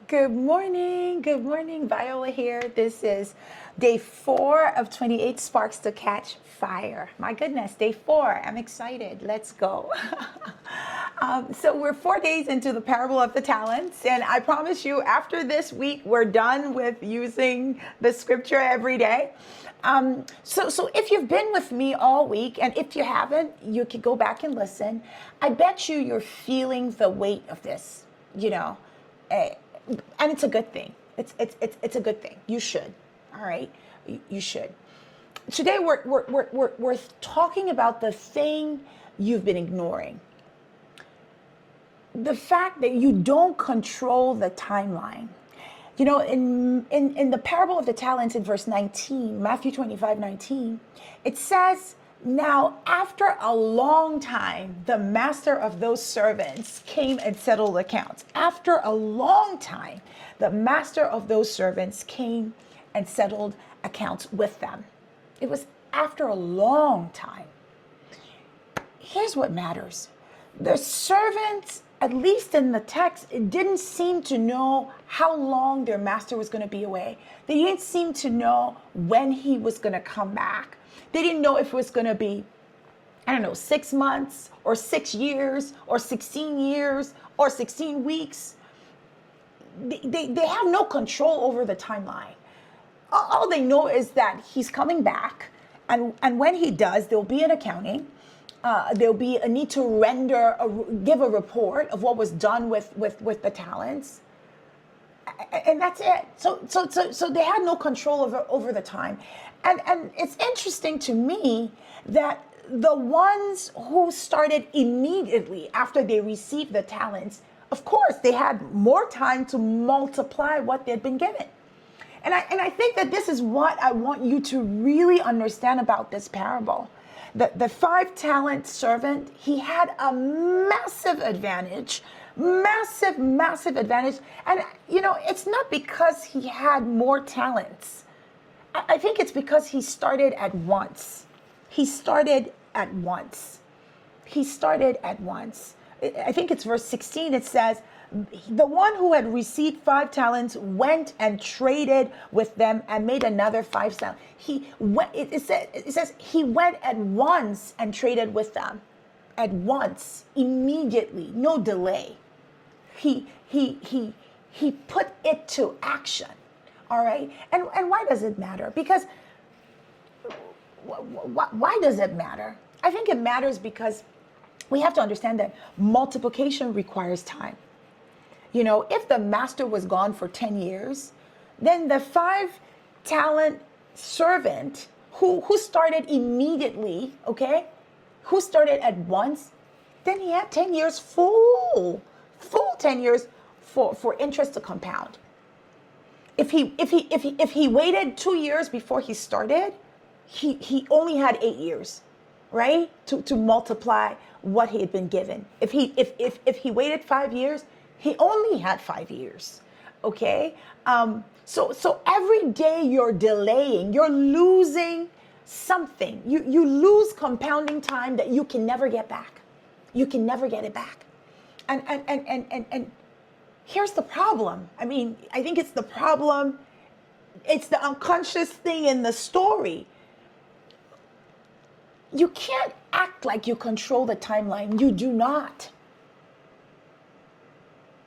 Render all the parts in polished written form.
Good morning. Good morning. Viola here. This is day 4 of 28 Sparks to Catch Fire. My goodness, day 4. I'm excited. Let's go. So we're 4 days into the parable of the talents, and I promise you, after this week, we're done with using the scripture every day. So if you've been with me all week, and if you haven't, you can go back and listen. I bet you're feeling the weight of this, eh, and it's a good thing. It's a good thing. You should. All right, you should. Today we're talking about the thing you've been ignoring. The fact that you don't control the timeline. In the parable of the talents in verse 19, Matthew 25:19, it says, now after a long time, the master of those servants came and settled accounts. After a long time, the master of those servants came and settled accounts with them. It was after a long time. Here's what matters. The servants, at least in the text, it didn't seem to know how long their master was going to be away. They didn't seem to know when he was going to come back. They didn't know if it was going to be, 6 months or 6 years or 16 years or 16 weeks. They have no control over the timeline. All they know is that he's coming back. And when he does, there'll be an accounting. There'll be a need to give a report of what was done with the talents. And that's it. So they had no control over the time. And it's interesting to me that the ones who started immediately after they received the talents, of course, they had more time to multiply what they'd been given. And I think that this is what I want you to really understand about this parable. The 5-talent servant, he had a massive advantage. Massive advantage. And, it's not because he had more talents. I think it's because he started at once. I think it's verse 16. It says, the one who had received 5 talents went and traded with them and made another 5 talents. It says he went at once and traded with them. At once, immediately, no delay. He put it to action. All right. And why does it matter? Because why does it matter? I think it matters because we have to understand that multiplication requires time. If the master was gone for 10 years, then the 5-talent servant who started immediately, okay, who started at once, then he had 10 years full 10 years for interest to compound. If he waited 2 years before he started, he only had 8 years, right? To multiply what he had been given. If he waited 5 years, he only had 5 years. Okay? So every day you're delaying, you're losing something. You lose compounding time that you can never get back. You can never get it back. And here's the problem. I think it's the problem. It's the unconscious thing in the story. You can't act like you control the timeline. You do not.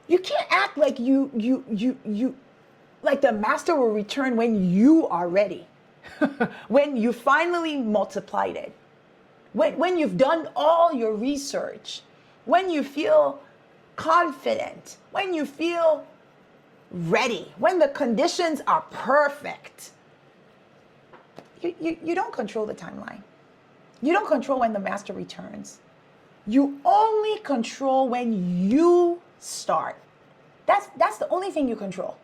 You can't act like like the master will return when you are ready. When you finally multiplied it. When you've done all your research. When you feel confident, when you feel ready, when the conditions are perfect. You don't control the timeline. You don't control when the master returns. You only control when you start. That's the only thing you control.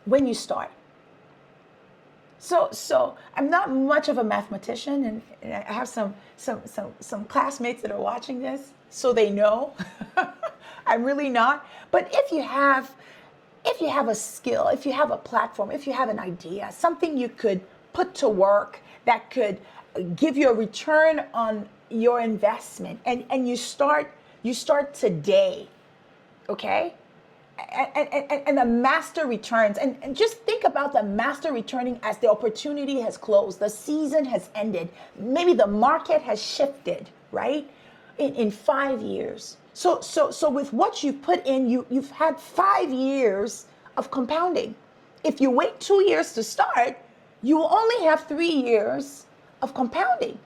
When you start. So I'm not much of a mathematician, and I have some classmates that are watching this, so they know. I'm really not. But if you have a skill, if you have a platform, if you have an idea, something you could put to work that could give you a return on your investment, and you start today, okay? and the master returns. And just think about the master returning as the opportunity has closed, the season has ended, maybe the market has shifted, right? In 5 years. So with what you put in, you've had 5 years of compounding. If you wait 2 years to start, you will only have 3 years of compounding.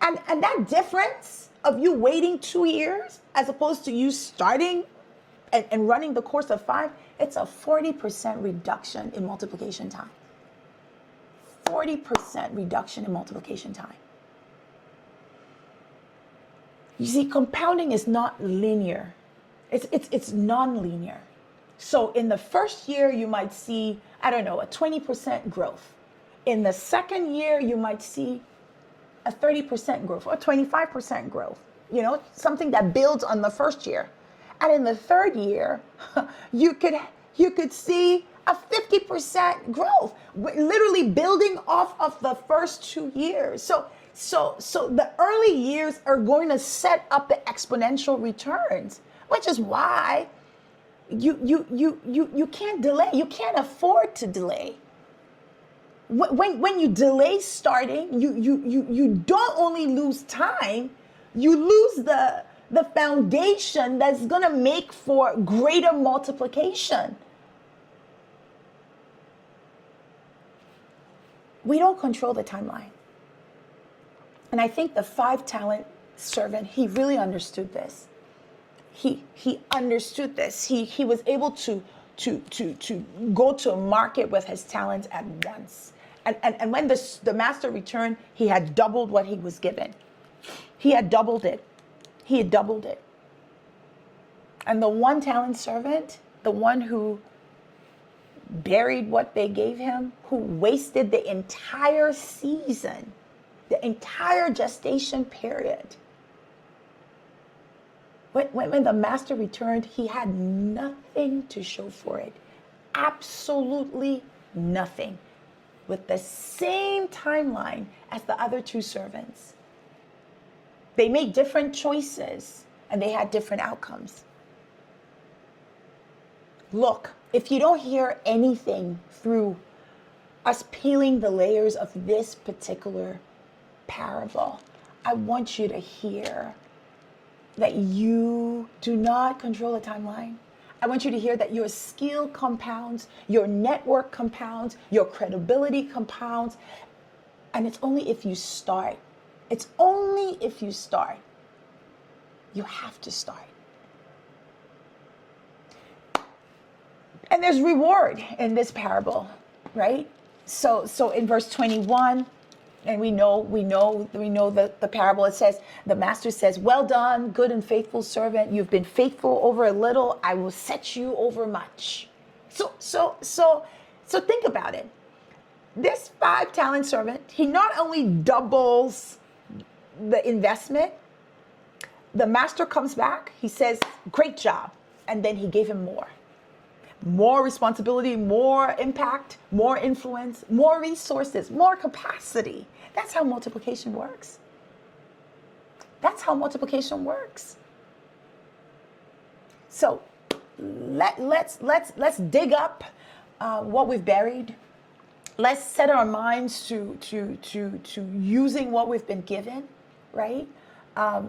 And that difference of you waiting 2 years as opposed to you starting and running the course of 5, it's a 40% reduction in multiplication time. 40% reduction in multiplication time. You see, compounding is not linear. It's non-linear. So in the first year, you might see, I don't know, a 20% growth. In the second year, you might see a 30% growth or 25% growth, something that builds on the first year. And in the third year, you could see a 50% growth, literally building off of the first 2 years. So the early years are going to set up the exponential returns, which is why you can't delay. You can't afford to delay. When you delay starting, you don't only lose time, you lose the foundation that's going to make for greater multiplication. We don't control the timeline. And I think the 5-talent servant, he really understood this. He understood this. He was able to go to a market with his talents at once. And when the master returned, he had doubled what he was given. He had doubled it. He had doubled it. And the 1-talent servant, the one who buried what they gave him, who wasted the entire season, the entire gestation period. When the master returned, he had nothing to show for it. Absolutely nothing. With the same timeline as the other 2 servants. They made different choices and they had different outcomes. Look, if you don't hear anything through us peeling the layers of this particular parable, I want you to hear that you do not control the timeline. I want you to hear that your skill compounds, your network compounds, your credibility compounds. And it's only if you start. It's only if you start. You have to start. And there's reward in this parable, right? So in verse 21, and we know the parable, it says, the master says, well done, good and faithful servant. You've been faithful over a little. I will set you over much. So think about it. This 5-talent servant, he not only doubles the investment, the master comes back, he says, great job. And then he gave him more responsibility, more impact, more influence, more resources, more capacity. That's how multiplication works. That's how multiplication works. So let's dig up what we've buried. Let's set our minds to using what we've been given, right?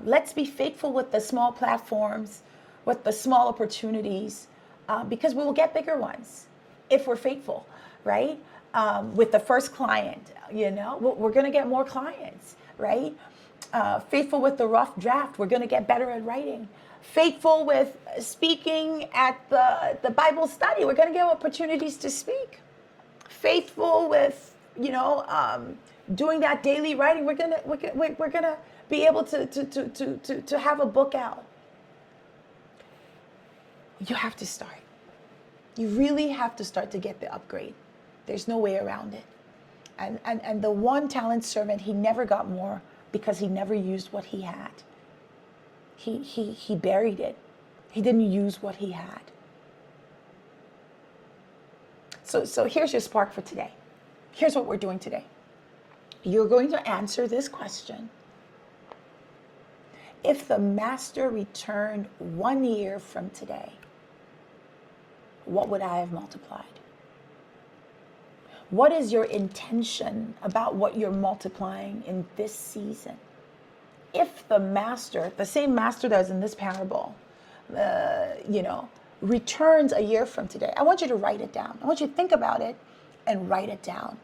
Let's be faithful with the small platforms, with the small opportunities, because we will get bigger ones if we're faithful, right? With the first client, we're going to get more clients, right? Faithful with the rough draft, we're going to get better at writing. Faithful with speaking at the Bible study, we're going to get opportunities to speak. Faithful with, doing that daily writing, we're gonna be able to have a book out. You have to start. You really have to start to get the upgrade. There's no way around it. And the 1-talent servant, he never got more because he never used what he had. He buried it. He didn't use what he had. So here's your spark for today. Here's what we're doing today. You're going to answer this question. If the master returned 1 year from today, what would I have multiplied? What is your intention about what you're multiplying in this season? If the master, the same master that was in this parable, returns a year from today, I want you to write it down. I want you to think about it and write it down.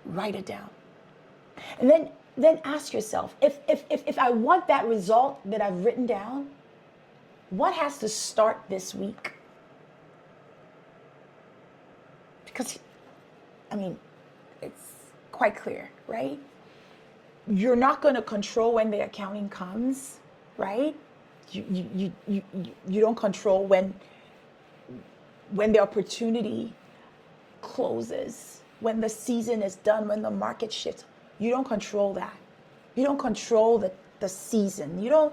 Write it down. And then ask yourself, if I want that result that I've written down, what has to start this week? Because, it's quite clear, right? You're not going to control when the accounting comes, right? You don't control when the opportunity closes, when the season is done, when the market shifts. You don't control that. You don't control the season. You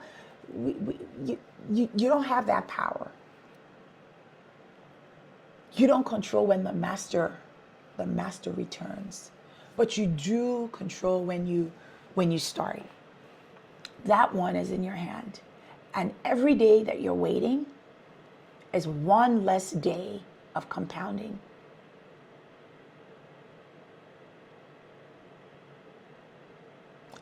don't have that power. You don't control when the master returns, but you do control when you start. That one is in your hand. And every day that you're waiting is one less day of compounding.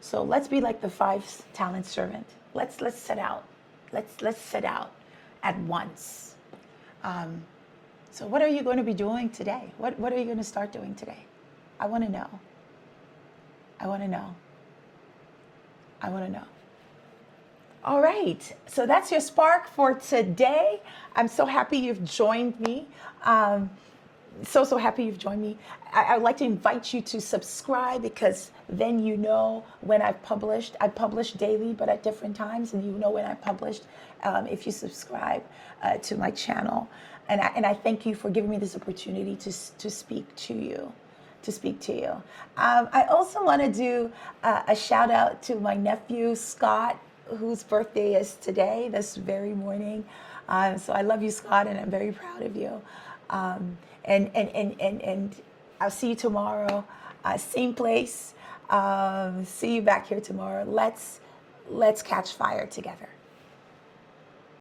So let's be like the 5-talent servant. Let's set out. Let's set out at once. So what are you going to be doing today? What are you going to start doing today? I want to know. I want to know. I want to know. All right. So that's your spark for today. I'm so happy you've joined me. So happy you've joined me. I would like to invite you to subscribe, because then you know when I've published. I publish daily, but at different times, and you know when I published if you subscribe to my channel. And I thank you for giving me this opportunity to speak to you. I also want to do a shout out to my nephew, Scott, whose birthday is today, this very morning. So I love you, Scott, and I'm very proud of you. And I'll see you tomorrow, same place. See you back here tomorrow. Let's catch fire together.